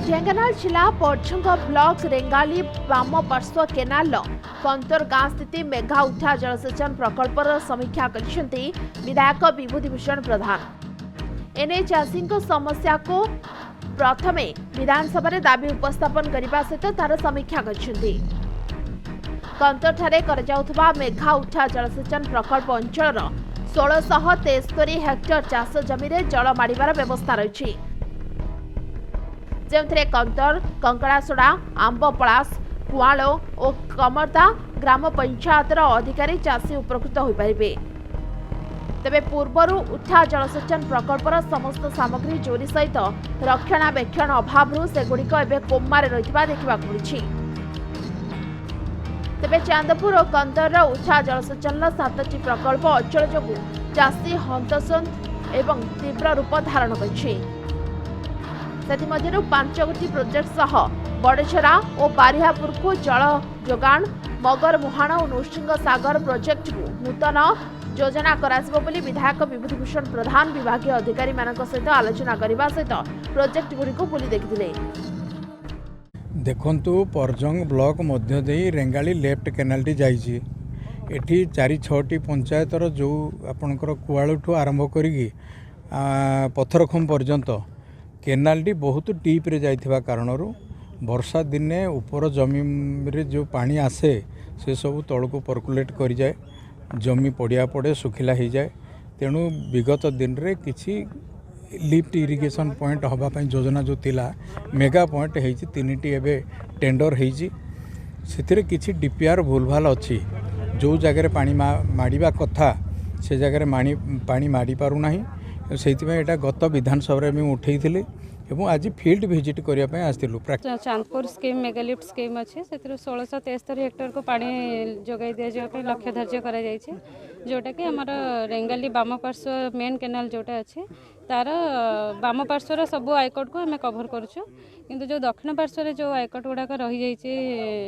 ढेंकानाल जिला पर्जंग ब्लॉक रेंगाली वाम पार्श्व केनाल कंतर गाँ स्थित मेघा उठा जलसेचन प्रकल्पर समीक्षा कर विधायक विभूतिभूषण प्रधान एने चाषी समस्या को प्रथमे विधानसभा दाबी उपस्थापन करने सहित तार समीक्षा कर कंतर ठारे मेघा उठा जलसेचन प्रकल्प अंचल 1673 हेक्टर चाष जमी जल माड़ार व्यवस्था रही जो कंतर कंकड़ासोड़ा आंबपलास पुआल और कमरदा ग्राम पंचायतर अधिकारी चाषी उपकृत हो पारे। तेबे पूर्वर उठा जलसेचन प्रकल्पर समस्त सामग्री चोरी सहित रक्षणाबेक्षण अभाव सेगुड़िक एवं कोमार रही देखा मिली। तेबे चांदपुर और कंदर उठा जलसेचन 7टी प्रकल्प अचल जो चाषी हंतसंत एवं तीव्र रूप धारण कर 5 गोटी प्रोजेक्ट सह बड़ेछरा और बारिहापुर को जल जोगाण मगर मुहाण और नृसिंह सागर प्रोजेक्ट को नूतन योजना करासिबो बोली विधायक विभूतिभूषण प्रधान विभागीय अधिकारी मानक सहित आलोचना करने सहित प्रोजेक्ट गुड़िक बुली देखिले। देखंतु परजंग ब्लॉक मध्य दे रेंगाली लेफ्ट केनालटी जाइए एठी 4-6टी पंचायतर जो आपणकर कुआलुठू आरंभ करी पथरखम पर्यंत केनालटी बहुत डीप रे जाइथिबा कारणरू वर्षा दिने ऊपर जमी रे जो पानी आसे से सब तल को परकुलेट करी जाए जमी पड़िया पड़े सुखिला हो जाए। तेणु विगत दिन रे किछि लिफ्ट इरिगेशन पॉइंट हवापाई योजना जो थिला मेगा पॉइंट होती 3टी एवं टेंडर होती किछि डीपीआर भूलभाल अच्छी जो जगह पानी माड़ा कथा से जगह पानी माड़ी पारुना से गत विधानसभा में उठे थी एवं आज फील्ड विजिट करने आसलु। चांदपुर स्कीम मेगालिफ्ट स्कीम अच्छे से 1673 हेक्टर को पानी जोगाई दिजापी लक्ष्य धार्य कर जोटा कि आमर रेंगाली बाम पार्श्व मेन केनाल जोटा अच्छे तार बाम पार्श्वर सब आयकट को आम कभर करुँ किंतु जो दक्षिण पार्श्वर जो आयकट गुड़ाक रही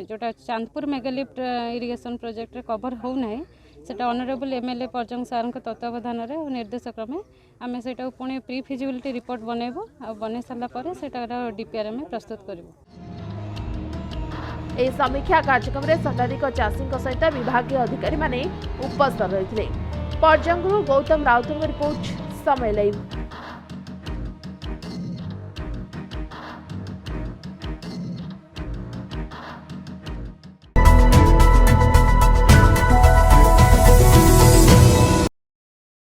जोटा चांदपुर मेगालिफ्ट इरिगेशन प्रोजेक्ट रे कभर होना सेटा ऑनरेबल एमएलए परजंग सार तत्वावधान और निर्देश क्रमे आम से पुणी प्री फिजिबिलिटी रिपोर्ट बनइबू आ बन सारापर से डीपीआर में प्रस्तुत करूँ। यह समीक्षा कार्यक्रम में शताधिक चाषी सहित विभागीय अधिकारी माने उपस्थित रही। परजंग गौतम राउत रिपोर्ट समय लाइव।